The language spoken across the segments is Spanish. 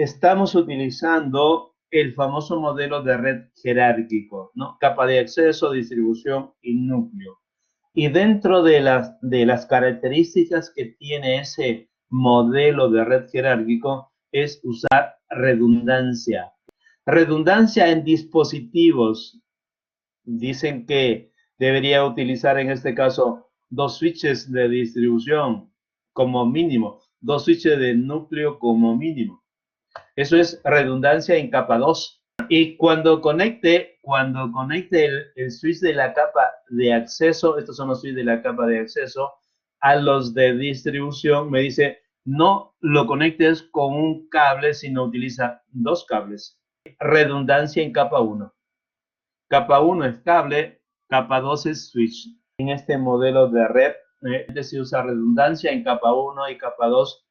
estamos utilizando el famoso modelo de red jerárquico, ¿no? Capa de acceso, distribución y núcleo. Y dentro de las características que tiene ese modelo de red jerárquico es usar redundancia. Redundancia en dispositivos. Dicen que debería utilizar en este caso 2 switches de distribución como mínimo, 2 switches de núcleo como mínimo. Eso es redundancia en capa 2. Y cuando conecte el switch de la capa de acceso, estos son los switches de la capa de acceso, a los de distribución, me dice, no lo conectes con un cable, sino utiliza 2 cables. Redundancia en capa 1. Capa 1 es cable, capa 2 es switch. En este modelo de red se usa redundancia en capa 1 y capa 2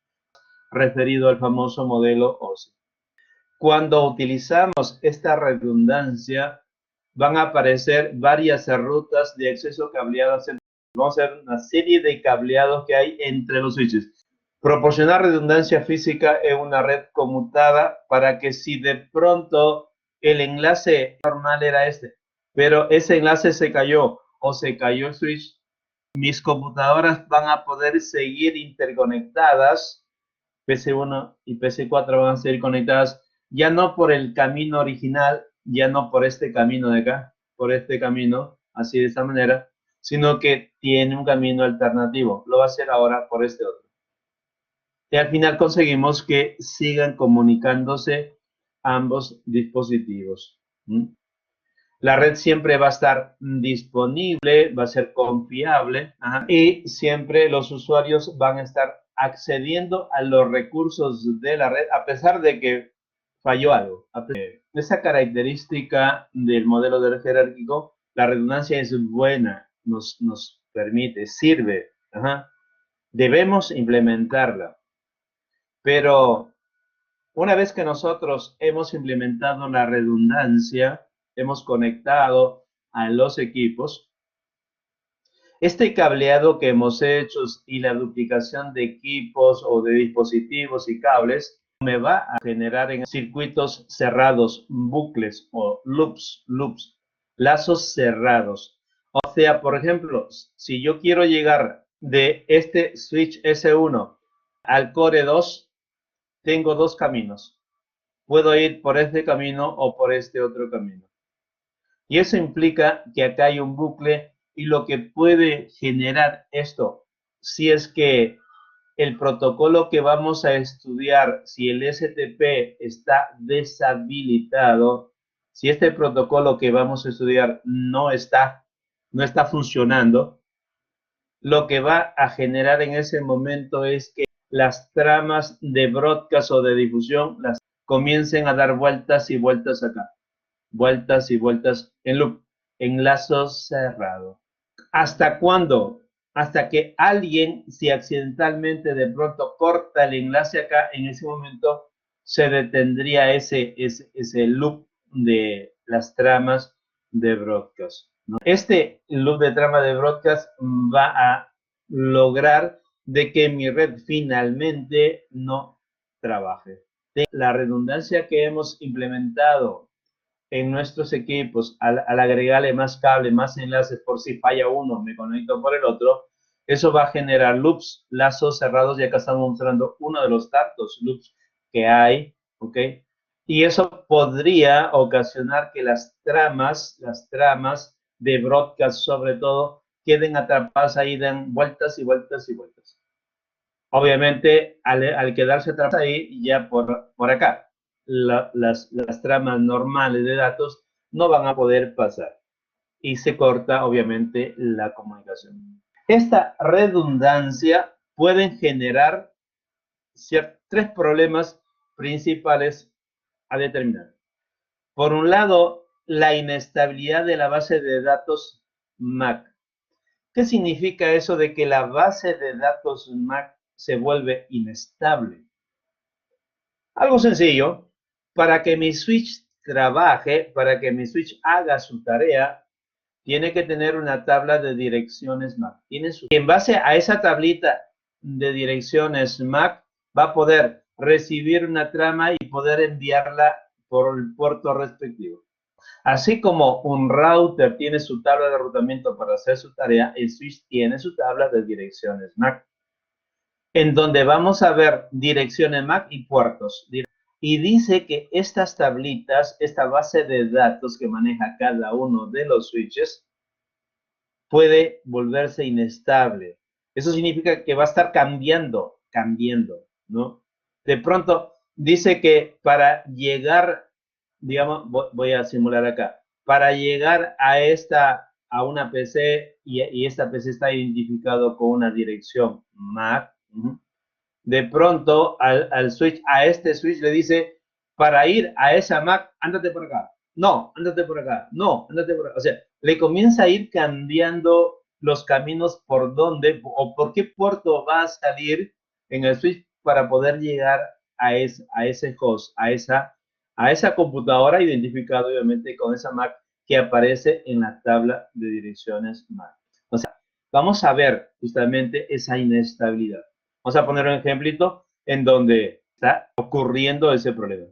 referido al famoso modelo OSI. Cuando utilizamos esta redundancia, van a aparecer varias rutas de acceso cableadas. Vamos a ver una serie de cableados que hay entre los switches. Proporcionar redundancia física en una red conmutada para que si de pronto el enlace normal era este, pero ese enlace se cayó o se cayó el switch, mis computadoras van a poder seguir interconectadas. PC1 y PC4 van a seguir conectadas ya no por el camino original, ya no por este camino de acá, por este camino, así de esta manera, sino que tiene un camino alternativo. Lo va a hacer ahora por este otro. Y al final conseguimos que sigan comunicándose ambos dispositivos. La red siempre va a estar disponible, va a ser confiable, y siempre los usuarios van a estar accediendo a los recursos de la red a pesar de que falló algo. Esa característica del modelo de red jerárquico, la redundancia es buena, nos permite, sirve. Debemos implementarla. Pero una vez que nosotros hemos implementado la redundancia, hemos conectado a los equipos, este cableado que hemos hecho y la duplicación de equipos o de dispositivos y cables me va a generar en circuitos cerrados, bucles o loops, lazos cerrados. O sea, por ejemplo, si yo quiero llegar de este switch S1 al core 2, tengo 2 caminos. Puedo ir por este camino o por este otro camino. Y eso implica que acá hay un bucle y lo que puede generar esto, si es que el protocolo que vamos a estudiar, si el STP está deshabilitado, si este protocolo que vamos a estudiar no está funcionando, lo que va a generar en ese momento es que las tramas de broadcast o de difusión las comiencen a dar vueltas y vueltas acá. Vueltas y vueltas en loop, en lazo cerrado. ¿Hasta cuándo? Hasta que alguien, si accidentalmente de pronto corta el enlace acá, en ese momento se detendría ese loop de las tramas de broadcast, ¿no? Este loop de trama de broadcast va a lograr de que mi red finalmente no trabaje. La redundancia que hemos implementado en nuestros equipos, al agregarle más cable, más enlaces, por si falla uno, me conecto por el otro, eso va a generar loops, lazos cerrados, y acá estamos mostrando uno de los tantos loops que hay, ¿ok? Y eso podría ocasionar que las tramas de broadcast sobre todo, queden atrapadas ahí, den vueltas y vueltas y vueltas. Obviamente, al quedarse atrapadas ahí, ya por acá, las tramas normales de datos no van a poder pasar y se corta obviamente la comunicación. Esta redundancia puede generar 3 problemas principales a determinar. Por un lado, la inestabilidad de la base de datos MAC. ¿Qué significa eso de que la base de datos MAC se vuelve inestable? Algo sencillo. Para que mi switch trabaje, para que mi switch haga su tarea, tiene que tener una tabla de direcciones MAC. En base a esa tablita de direcciones MAC, va a poder recibir una trama y poder enviarla por el puerto respectivo. Así como un router tiene su tabla de enrutamiento para hacer su tarea, el switch tiene su tabla de direcciones MAC, en donde vamos a ver direcciones MAC y puertos. Y dice que estas tablitas, esta base de datos que maneja cada uno de los switches, puede volverse inestable. Eso significa que va a estar cambiando, ¿no? De pronto dice que para llegar, digamos, voy a simular acá, para llegar a una PC y esta PC está identificado con una dirección MAC, de pronto al switch, a este switch le dice, para ir a esa MAC, ándate por acá. No, ándate por acá. No, ándate por acá. O sea, le comienza a ir cambiando los caminos por dónde o por qué puerto va a salir en el switch para poder llegar a ese host, a esa computadora identificada obviamente con esa MAC que aparece en la tabla de direcciones MAC. O sea, vamos a ver justamente esa inestabilidad. Vamos a poner un ejemplito en donde está ocurriendo ese problema.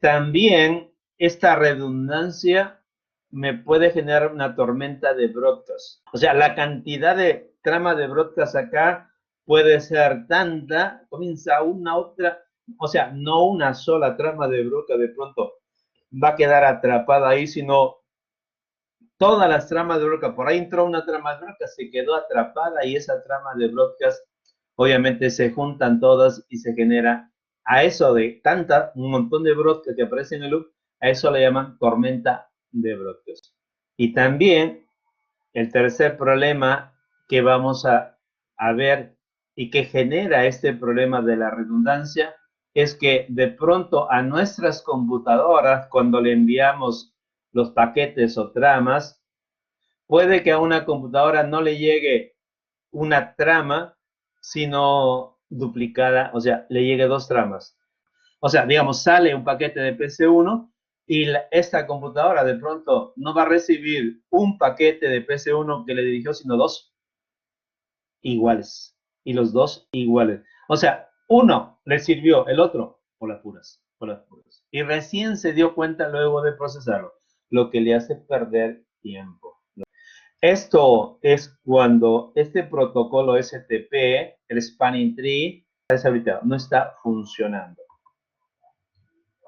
También esta redundancia me puede generar una tormenta de broadcast. O sea, la cantidad de trama de broadcast acá puede ser tanta, comienza una otra, o sea, no una sola trama de broadcast de pronto va a quedar atrapada ahí, sino todas las tramas de broadcast. Por ahí entró una trama de broadcast, se quedó atrapada y esa trama de broadcast obviamente se juntan todas y se genera a eso de un montón de broadcast que aparecen en el loop, a eso le llaman tormenta de broadcast. Y también el tercer problema que vamos a ver y que genera este problema de la redundancia es que de pronto a nuestras computadoras, cuando le enviamos los paquetes o tramas, puede que a una computadora no le llegue una trama, sino duplicada, o sea, le llegue dos tramas. O sea, digamos, sale un paquete de PC1 y esta computadora de pronto no va a recibir un paquete de PC1 que le dirigió, sino dos iguales. Y los dos iguales. O sea, uno le sirvió, el otro por las puras, por las puras. Y recién se dio cuenta luego de procesarlo, lo que le hace perder tiempo. Esto es cuando este protocolo STP, el Spanning Tree, está deshabilitado, no está funcionando.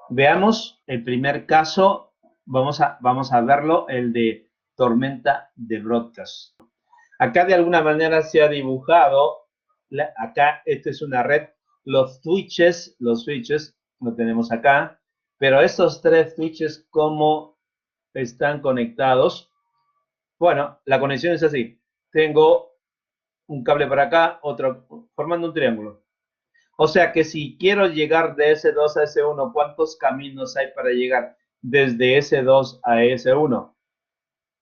Veamos el primer caso, vamos a verlo, el de tormenta de broadcast. Acá de alguna manera se ha dibujado, acá esta es una red, los switches lo tenemos acá, pero estos tres switches, ¿cómo están conectados? Bueno, la conexión es así. Tengo un cable para acá, otro, formando un triángulo. O sea que si quiero llegar de S2 a S1, ¿cuántos caminos hay para llegar desde S2 a S1?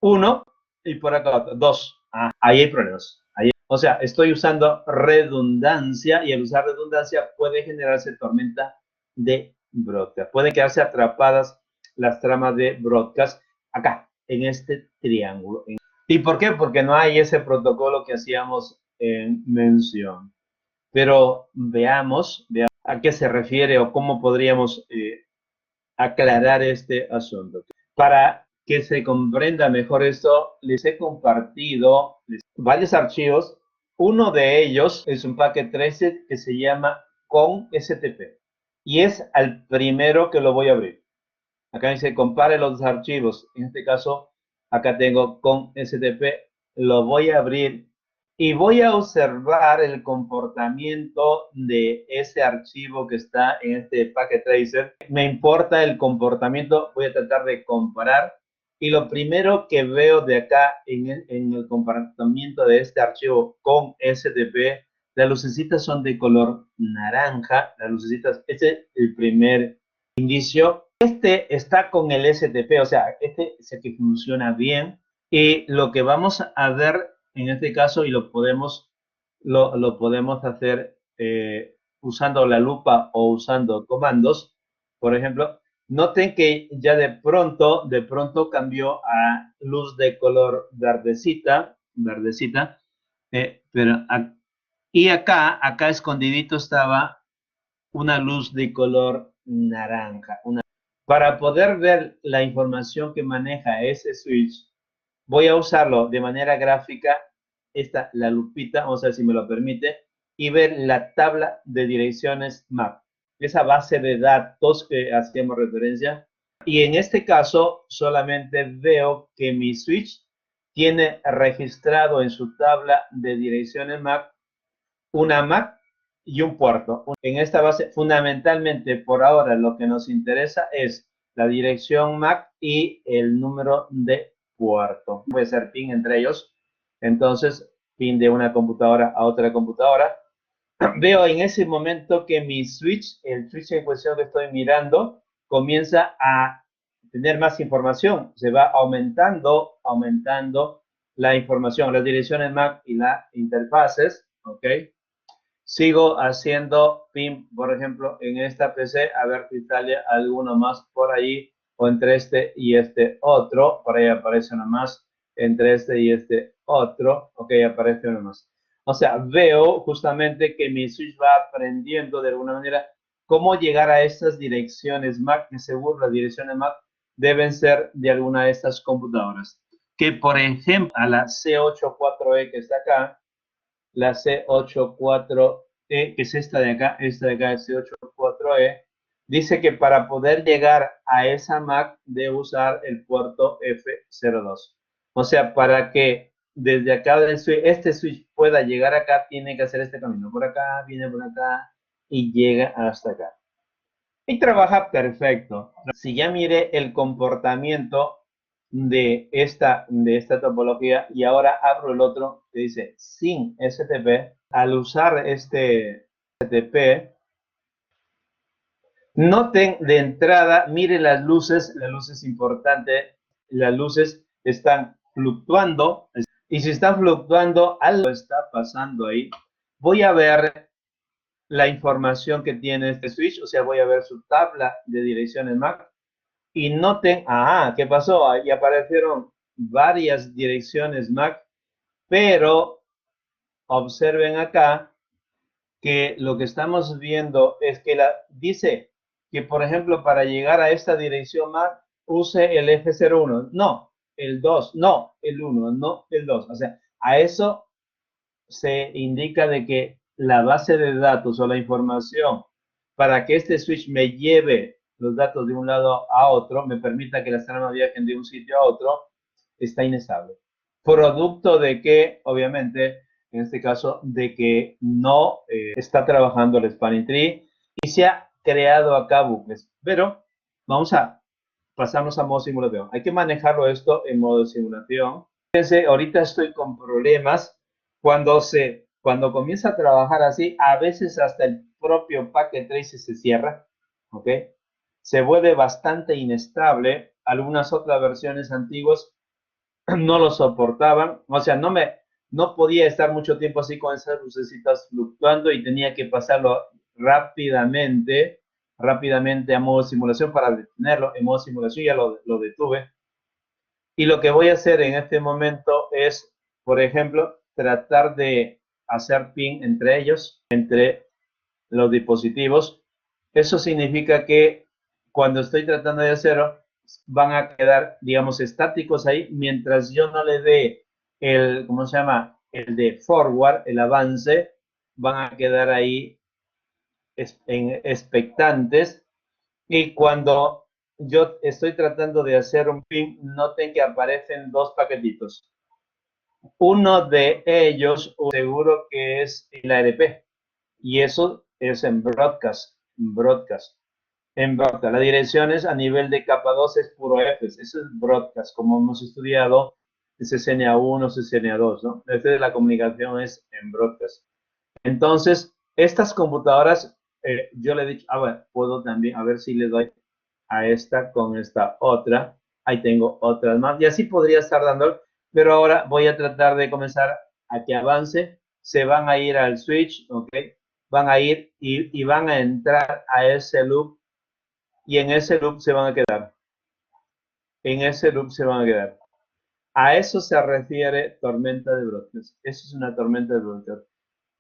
Uno, y por acá otro, dos. Ahí hay problemas. O sea, estoy usando redundancia y al usar redundancia puede generarse tormenta de broadcast. Pueden quedarse atrapadas las tramas de broadcast acá, en este triángulo. ¿Y por qué? Porque no hay ese protocolo que hacíamos en mención. Pero veamos a qué se refiere o cómo podríamos aclarar este asunto. Para que se comprenda mejor esto, les he compartido varios archivos. Uno de ellos es un paquete 13 que se llama con.stp y es al primero que lo voy a abrir. Acá dice compare los archivos. En este caso, acá tengo con.stp, lo voy a abrir y voy a observar el comportamiento de ese archivo que está en este packet tracer. Me importa el comportamiento, voy a tratar de comparar. Y lo primero que veo de acá en el comportamiento de este archivo con STP, las lucecitas son de color naranja. Las lucecitas, este es el primer indicio. Este está con el STP, o sea, este es el que funciona bien. Y lo que vamos a ver en este caso, y lo podemos hacer usando la lupa o usando comandos, por ejemplo, noten que ya de pronto cambió a luz de color verdecita, pero y acá escondidito estaba una luz de color naranja. Para poder ver la información que maneja ese switch, voy a usarlo de manera gráfica, la lupita, vamos a ver si me lo permite, y ver la tabla de direcciones MAC, esa base de datos que hacíamos referencia. Y en este caso, solamente veo que mi switch tiene registrado en su tabla de direcciones MAC una MAC y un puerto. En esta base, fundamentalmente, por ahora, lo que nos interesa es la dirección MAC y el número de puerto. Puede ser pin entre ellos. Entonces, pin de una computadora a otra computadora. Veo en ese momento que mi switch, el switch en cuestión que estoy mirando, comienza a tener más información. Se va aumentando la información, las direcciones MAC y las interfaces, ¿ok? Sigo haciendo pin, por ejemplo, en esta PC, a ver si sale alguno más por ahí, o entre este y este otro, por ahí aparece uno más, entre este y este otro, ok, aparece uno más. O sea, veo justamente que mi switch va aprendiendo de alguna manera cómo llegar a estas direcciones MAC, que seguro las direcciones MAC deben ser de alguna de estas computadoras. Que, por ejemplo, a la C84E que está acá, la C84E, que es esta de acá es C84E, dice que para poder llegar a esa MAC debe usar el puerto F02. O sea, para que desde acá este switch pueda llegar acá, tiene que hacer este camino. Por acá, viene por acá y llega hasta acá. Y trabaja perfecto. Si ya mire el comportamiento de esta topología y ahora abro el otro que dice sin STP, al usar este STP, noten de entrada, mire la luz es importante, las luces están fluctuando y si están fluctuando, algo está pasando ahí. Voy a ver la información que tiene este switch, o sea, voy a ver su tabla de direcciones MAC y noten, ¿qué pasó? Ahí aparecieron varias direcciones MAC, pero observen acá que lo que estamos viendo es que dice que, por ejemplo, para llegar a esta dirección MAC, use el F01, no, el 2, no, el 1, no, el 2. O sea, a eso se indica de que la base de datos o la información para que este switch me lleve los datos de un lado a otro, me permita que las tramas viajen de un sitio a otro, está inestable. Producto de que, obviamente, en este caso, de que no está trabajando el spanning tree y se ha creado acá bucles. Pero vamos a pasarnos a modo simulación. Hay que manejarlo esto en modo simulación. Fíjense, ahorita estoy con problemas cuando comienza a trabajar así, a veces hasta el propio packet trace se cierra, ¿ok? Se vuelve bastante inestable. Algunas otras versiones antiguas no lo soportaban, o sea, no podía estar mucho tiempo así con esas lucecitas fluctuando y tenía que pasarlo rápidamente a modo simulación para detenerlo. En modo simulación ya lo detuve. Y lo que voy a hacer en este momento es, por ejemplo, tratar de hacer pin entre ellos, entre los dispositivos. Eso significa que cuando estoy tratando de hacerlo, van a quedar, digamos, estáticos ahí, mientras yo no le dé el, ¿cómo se llama? El de forward, el avance, van a quedar ahí expectantes. Y cuando yo estoy tratando de hacer un pin, noten que aparecen dos paquetitos. Uno de ellos seguro que es el ARP y eso es en broadcast. En broadcast. La dirección es a nivel de capa 2 es puro F. Eso es broadcast, como hemos estudiado, CCNA1, CCNA2, ¿no? La comunicación es en broadcast. Entonces, estas computadoras, yo le he dicho, puedo también, a ver si le doy a esta con esta otra. Ahí tengo otras más. Y así podría estar dando, pero ahora voy a tratar de comenzar a que avance. Se van a ir al switch, ¿ok? Van a ir y van a entrar a ese loop y en ese loop se van a quedar. En ese loop se van a quedar. A eso se refiere tormenta de broadcast. Eso es una tormenta de broadcast.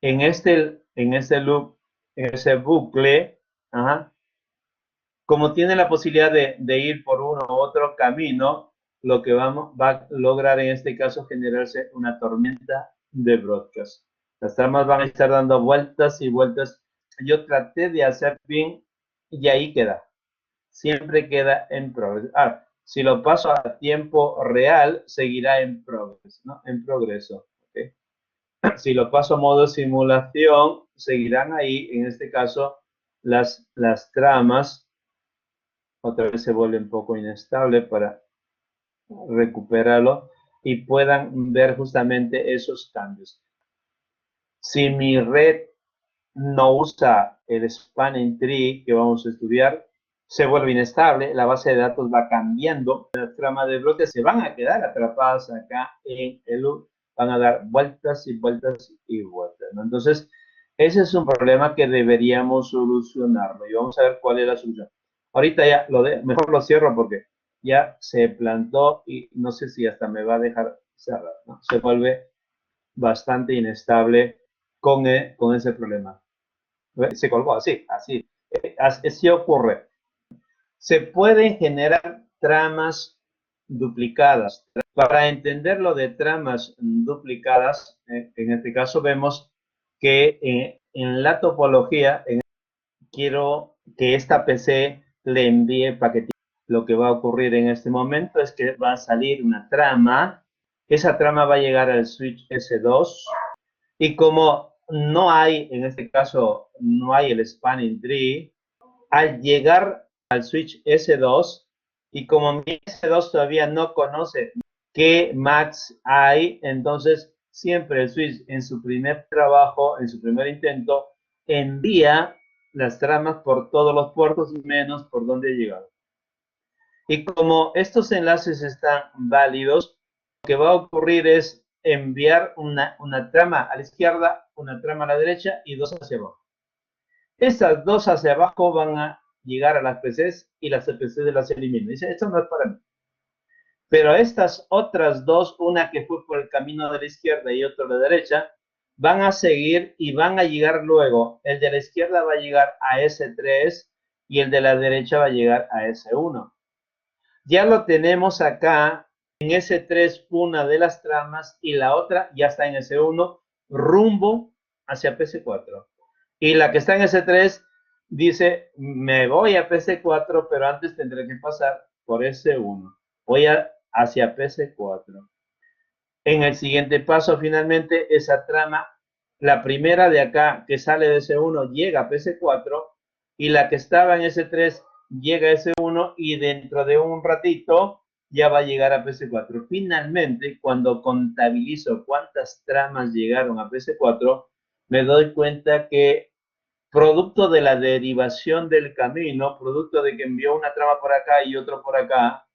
En este loop, en ese bucle, Ajá. Como tiene la posibilidad de ir por uno u otro camino, lo que va a lograr en este caso generarse una tormenta de broadcast. Las tramas van a estar dando vueltas y vueltas. Yo traté de hacer bien y ahí queda. Siempre queda en progreso. Si lo paso a tiempo real, seguirá en progreso, ¿no? En progreso. ¿Okay? Si lo paso a modo simulación, seguirán ahí, en este caso, las tramas. Otra vez se vuelve un poco inestable para recuperarlo y puedan ver justamente esos cambios. Si mi red no usa el spanning tree que vamos a estudiar, se vuelve inestable, la base de datos va cambiando, las tramas de bloques se van a quedar atrapadas acá en el loop, van a dar vueltas y vueltas y vueltas, ¿no? Entonces, ese es un problema que deberíamos solucionarlo y vamos a ver cuál es la solución. Ahorita ya mejor lo cierro porque ya se plantó y no sé si hasta me va a dejar cerrar, ¿no? Se vuelve bastante inestable con ese problema. Se colgó así, así ocurre. Se pueden generar tramas duplicadas. Para entender lo de tramas duplicadas, en este caso vemos que en la topología quiero que esta PC le envíe paquetitos. Lo que va a ocurrir en este momento es que va a salir una trama. Esa trama va a llegar al switch S2 y como no hay, en este caso, no hay el spanning tree, al llegar al switch S2 y como mi S2 todavía no conoce qué max hay, entonces siempre el switch en su primer trabajo, en su primer intento, envía las tramas por todos los puertos menos por donde ha llegado. Y como estos enlaces están válidos, lo que va a ocurrir es enviar una trama a la izquierda, una trama a la derecha y dos hacia abajo. Estas dos hacia abajo van a llegar a las PCs y las PCs las eliminan. Dice, esto no es para mí. Pero estas otras dos, una que fue por el camino de la izquierda y otra de la derecha, van a seguir y van a llegar luego. El de la izquierda va a llegar a S3 y el de la derecha va a llegar a S1. Ya lo tenemos acá en S3 una de las tramas y la otra ya está en S1 rumbo hacia PC4. Y la que está en S3 dice, me voy a PC4, pero antes tendré que pasar por S1. Voy hacia PC4. En el siguiente paso, finalmente, esa trama, la primera de acá que sale de S1 llega a PC4 y la que estaba en S3 llega a S1 y dentro de un ratito ya va a llegar a PC4. Finalmente, cuando contabilizo cuántas tramas llegaron a PC4, me doy cuenta que producto de la derivación del camino, producto de que envió una trama por acá y otro por acá,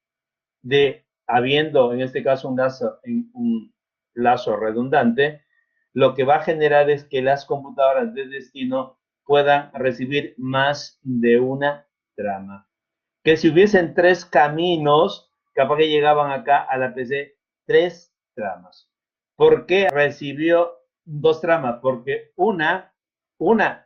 de habiendo en este caso un lazo redundante, lo que va a generar es que las computadoras de destino puedan recibir más de una trama. Que si hubiesen tres caminos, capaz que llegaban acá a la PC tres tramas. ¿Por qué recibió dos tramas? Porque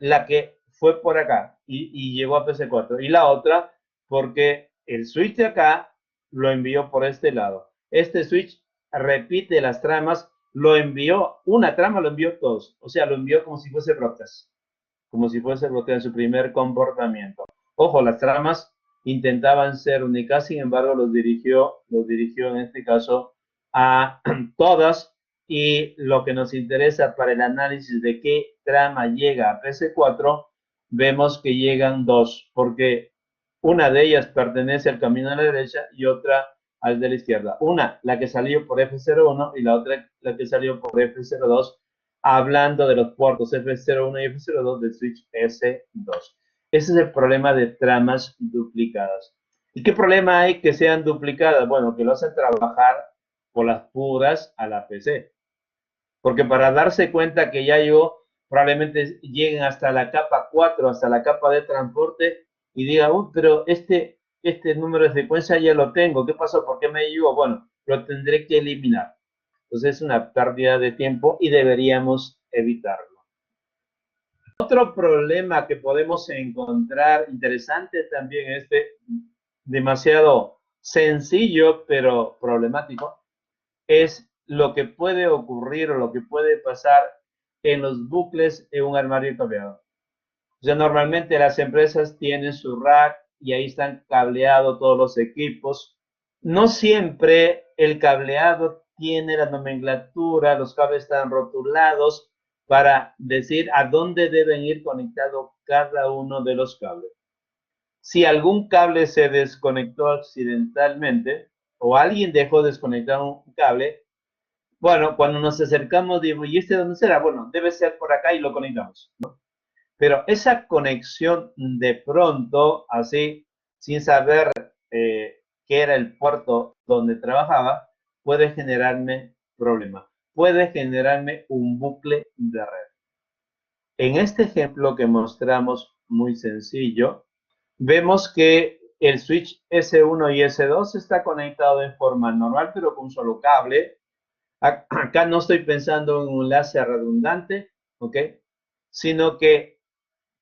la que fue por acá y llegó a PC4 y la otra porque el switch de acá lo envió por este lado. Este switch repite las tramas, una trama lo envió todos, o sea, lo envió como si fuese broadcast, como si fuese broadcast en su primer comportamiento. Ojo, las tramas intentaban ser únicas, sin embargo, los dirigió en este caso a todas y lo que nos interesa para el análisis de qué trama llega a PC4, vemos que llegan dos, porque una de ellas pertenece al camino a la derecha y otra al de la izquierda. Una, la que salió por F01 y la otra, la que salió por F02, hablando de los puertos F01 y F02 del switch S2. Ese es el problema de tramas duplicadas. ¿Y qué problema hay que sean duplicadas? Bueno, que lo hacen trabajar por las puras a la PC. Porque para darse cuenta que ya llegó, probablemente lleguen hasta la capa 4, hasta la capa de transporte y digan, pero este número de secuencia ya lo tengo, ¿qué pasó? ¿Por qué me llegó? Bueno, lo tendré que eliminar. Entonces es una pérdida de tiempo y deberíamos evitarlo. Otro problema que podemos encontrar interesante también, demasiado sencillo pero problemático, es lo que puede ocurrir o lo que puede pasar en los bucles en un armario cableado. O sea, normalmente las empresas tienen su rack y ahí están cableados todos los equipos. No siempre el cableado tiene la nomenclatura, los cables están rotulados para decir a dónde deben ir conectados cada uno de los cables. Si algún cable se desconectó accidentalmente o alguien dejó desconectar un cable, bueno, cuando nos acercamos, digo, ¿y este dónde será? Bueno, debe ser por acá y lo conectamos, ¿no? Pero esa conexión de pronto, así, sin saber qué era el puerto donde trabajaba, puede generarme problemas. Puede generarme un bucle de red. En este ejemplo que mostramos muy sencillo, vemos que el switch S1 y S2 está conectado en forma normal, pero con un solo cable. Acá no estoy pensando en un enlace redundante, ¿ok? Sino que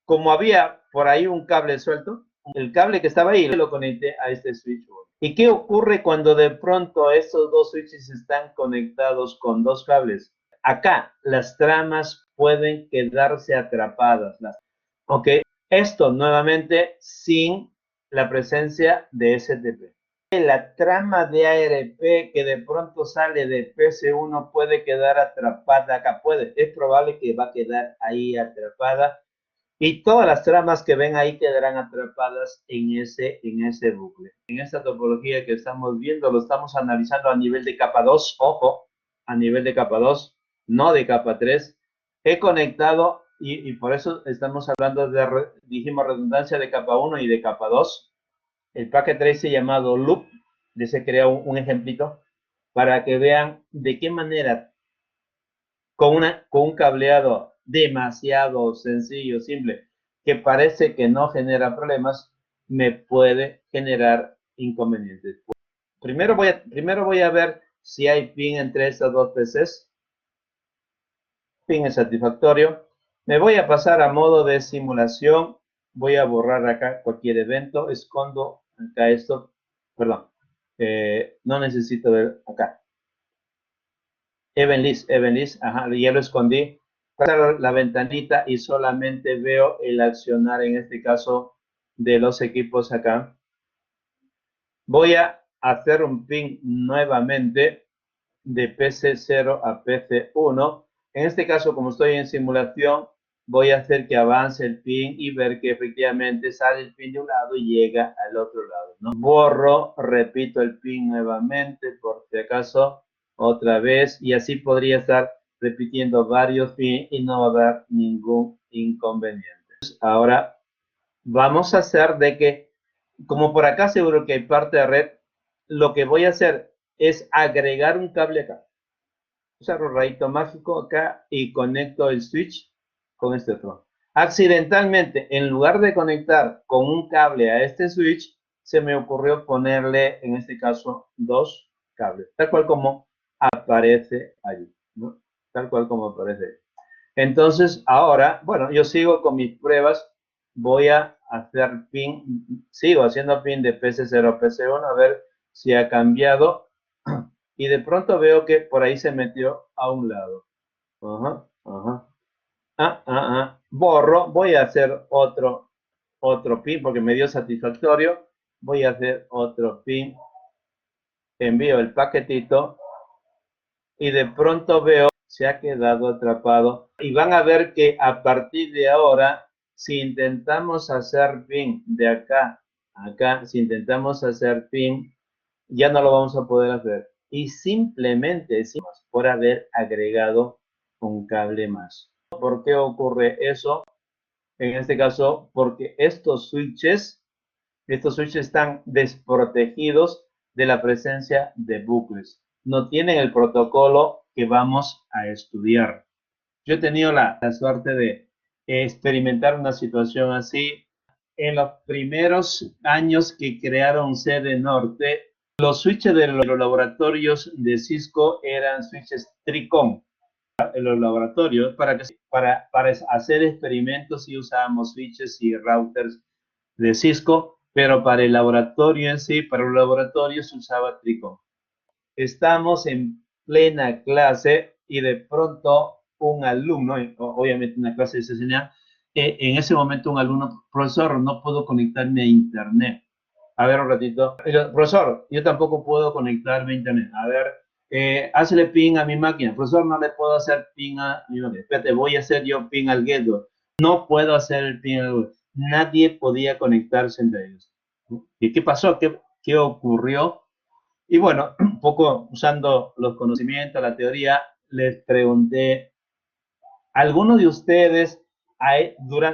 como había por ahí un cable suelto, el cable que estaba ahí lo conecté a este switch. ¿Y qué ocurre cuando de pronto estos dos switches están conectados con dos cables? Acá las tramas pueden quedarse atrapadas. ¿Ok? Esto nuevamente sin la presencia de STP. La trama de ARP que de pronto sale de PC1 puede quedar atrapada acá. Es probable que va a quedar ahí atrapada. Y todas las tramas que ven ahí quedarán atrapadas en ese bucle. En esta topología que estamos viendo, lo estamos analizando a nivel de capa 2, ojo, a nivel de capa 2, no de capa 3. He conectado, y por eso estamos hablando dijimos redundancia de capa 1 y de capa 2. El packet tracer llamado loop, les he creado un ejemplito para que vean de qué manera con un cableado demasiado sencillo, simple, que parece que no genera problemas, me puede generar inconvenientes. Primero voy a ver si hay pin entre estas dos PCs. Pin es satisfactorio. Me voy a pasar a modo de simulación. Voy a borrar acá cualquier evento. Escondo acá esto. Perdón. No necesito ver acá. Event list, ajá, ya lo escondí. La ventanita y solamente veo el accionar, en este caso, de los equipos acá. Voy a hacer un ping nuevamente de PC0 a PC1. En este caso, como estoy en simulación, voy a hacer que avance el ping y ver que efectivamente sale el ping de un lado y llega al otro lado, ¿no? Borro, repito el ping nuevamente, por si acaso, otra vez, y así podría estar repitiendo varios ping y no va a haber ningún inconveniente. Ahora vamos a hacer de que, como por acá seguro que hay parte de red, lo que voy a hacer es agregar un cable acá. Usar un rayito mágico acá y conecto el switch con este otro. Accidentalmente, en lugar de conectar con un cable a este switch, se me ocurrió ponerle, en este caso, dos cables, tal cual como aparece allí, ¿no? Tal cual como aparece allí. Entonces, ahora, bueno, yo sigo con mis pruebas, voy a hacer pin, sigo haciendo pin de PC0 a PC1, a ver si ha cambiado, y de pronto veo que por ahí se metió a un lado. Ajá, ajá. Borro, voy a hacer otro pin porque me dio satisfactorio, voy a hacer otro pin, envío el paquetito, y de pronto veo se ha quedado atrapado y van a ver que a partir de ahora, si intentamos hacer pin de acá a acá, si intentamos hacer pin, ya no lo vamos a poder hacer. Y simplemente decimos por haber agregado un cable más. ¿Por qué ocurre eso? En este caso, porque estos switches están desprotegidos de la presencia de bucles. No tienen el protocolo que vamos a estudiar. Yo he tenido la suerte de experimentar una situación así. En los primeros años que crearon Sede Norte, los switches de los laboratorios de Cisco eran switches Tricom. en los laboratorios para hacer experimentos sí usábamos switches y routers de Cisco, pero para el laboratorio en sí, para los laboratorios se usaba Tricom. Estamos en plena clase y de pronto un alumno, obviamente una clase de CCNA, en ese momento un alumno, profesor, no puedo conectarme a internet. A ver un ratito. Profesor, yo tampoco puedo conectarme a internet. A ver, hazle ping a mi máquina. Profesor, no le puedo hacer ping a mi máquina. Espérate, voy a hacer yo ping al gateway. No puedo hacer el ping al gateway. Nadie podía conectarse entre ellos. ¿Y qué pasó? ¿Qué ocurrió? Y bueno, un poco usando los conocimientos, la teoría, les pregunté, ¿alguno de ustedes,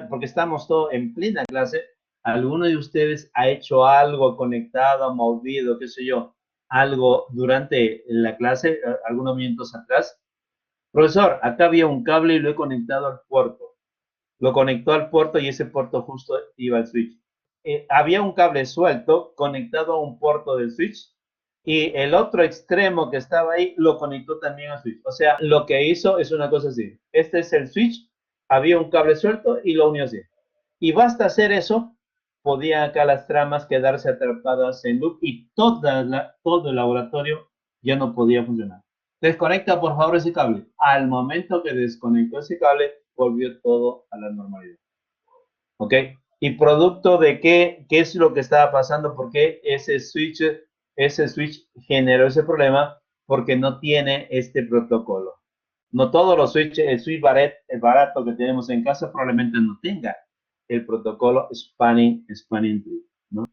porque estamos todos en plena clase, alguno de ustedes ha hecho algo conectado, movido, qué sé yo, algo durante la clase, algunos minutos atrás? Profesor, acá había un cable y lo he conectado al puerto. Lo conectó al puerto y ese puerto justo iba al switch. Había un cable suelto conectado a un puerto del switch y el otro extremo que estaba ahí lo conectó también al switch. O sea, lo que hizo es una cosa así. Este es el switch, había un cable suelto y lo unió así. Y basta hacer eso, podían acá las tramas quedarse atrapadas en loop y todo el laboratorio ya no podía funcionar. Desconecta por favor ese cable. Al momento que desconectó ese cable, volvió todo a la normalidad. ¿Ok? Y producto de qué es lo que estaba pasando, porque ese switch generó ese problema, porque no tiene este protocolo. No todos los switches, el switch barato que tenemos en casa probablemente no tenga el protocolo Spanning Tree, ¿no?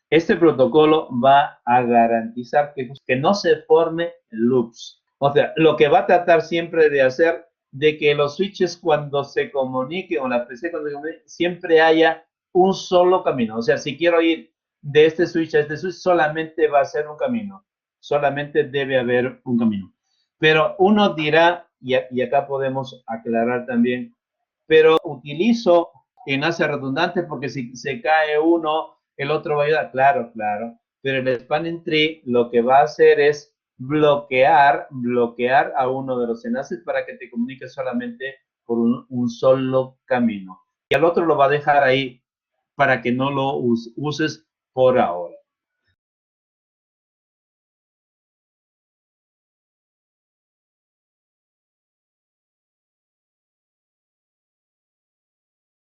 Este protocolo va a garantizar que no se forme loops. O sea, lo que va a tratar siempre de hacer de que los switches cuando se comuniquen o la PC cuando se comunique, siempre haya un solo camino. O sea, si quiero ir de este switch a este switch, solamente va a ser un camino. Solamente debe haber un camino. Pero uno dirá, y acá podemos aclarar también, pero utilizo enlace redundante porque si se cae uno, el otro va a ayudar. Claro, claro. Pero el spanning tree lo que va a hacer es bloquear a uno de los enlaces para que te comuniques solamente por un solo camino. Y al otro lo va a dejar ahí para que no lo uses por ahora.